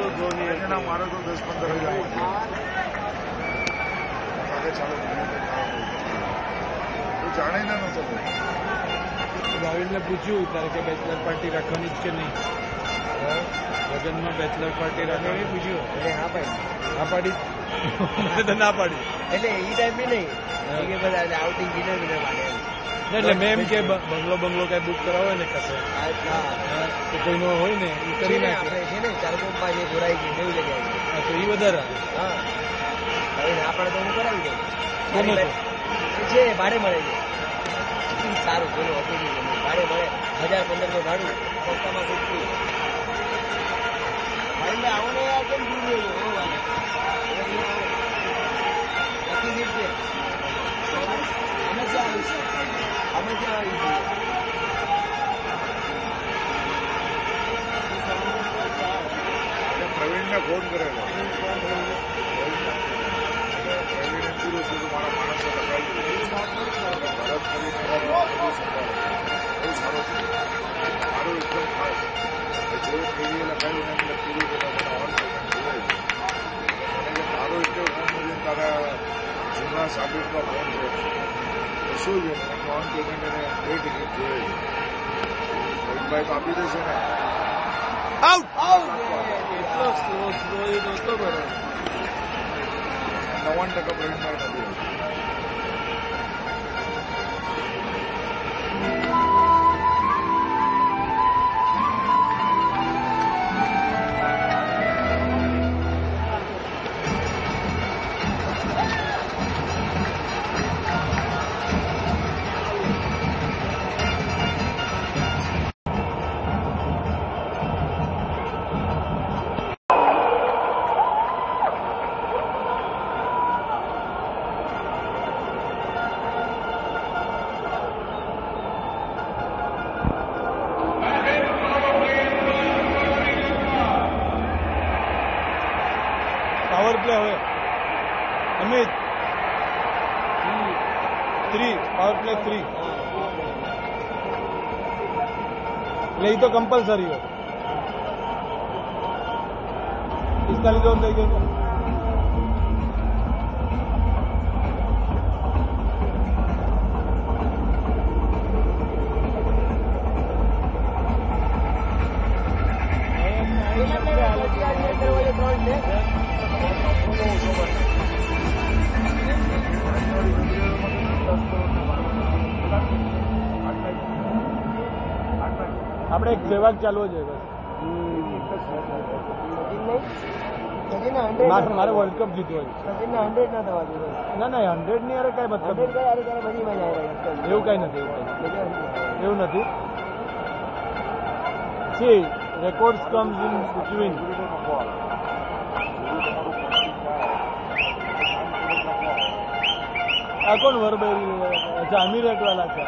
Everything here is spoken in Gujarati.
મારે તો 10-15 હજાર જાણે ના નતો ભાવિનને પૂછ્યું તારે કે બેચલર પાર્ટી રાખવાની જ કે નહીં, લગ્નમાં બેચલર પાર્ટી રાખવાની પૂછ્યું એટલે હા પાડી તો ના પાડી એટલે એ ટાઈમ નહીં કે બધા આઉટિંગ ડિનર માટે એટલે મેં એમ કે બંગલો કઈ બુક કરાવો ને કશે તો કોઈનો હોય ને એ કરી નાખે છે ને ચારકોપમાં જે જોડાઈ ગઈ એવી જગ્યાએ તો એ વધારે હા આપણે તો હું કરાવી દઉં છે ભાડે મળે છે સારું બોલો હતું ભાડે મળે 1000-1500 ભાડું સસ્તામાં સસ્તું ભાઈ આવો ને યાર કેમ દૂર નથી સીટ છે અમે ક્યાં આવી પ્રવીણને ફોન કરેલો પ્રવીણે પૂરું છું મારા માણસો લગાવી ભારત કરી બહુ સારો છે મારું એકદમ ખાસ જેવું ટીવી લગાવ્યું ને એટલે ટીવી બધા બધા ઓન મને તારો એટલે ફોન મળીને તારા જૂના સાબિતનો ફોન છે શું છે ફોન પેમેન્ટ એને 2 ટિકિટ જોઈએ ભાઈ તો આપી દેશે ને આઉટ એટલો સ્લો એ નહોતો બરોબર 90% પ્રવીણભાઈ નથી પાવર પ્લે હવે અમિત 3 પાવર પ્લે 3 એટલે એ તો કમ્પલસરી હોય 45 ઓવર થઈ ગયો આપણે એક સેવાક ચાલવો જોઈએ બસ મારે વર્લ્ડ કપ જીતવો છે ના 100 ની યાર કઈ મતલબ એવું કઈ નથી એવું નથી C records comes in between આ કોણ વરબેરી અચ્છા અમીરટ વાળા છે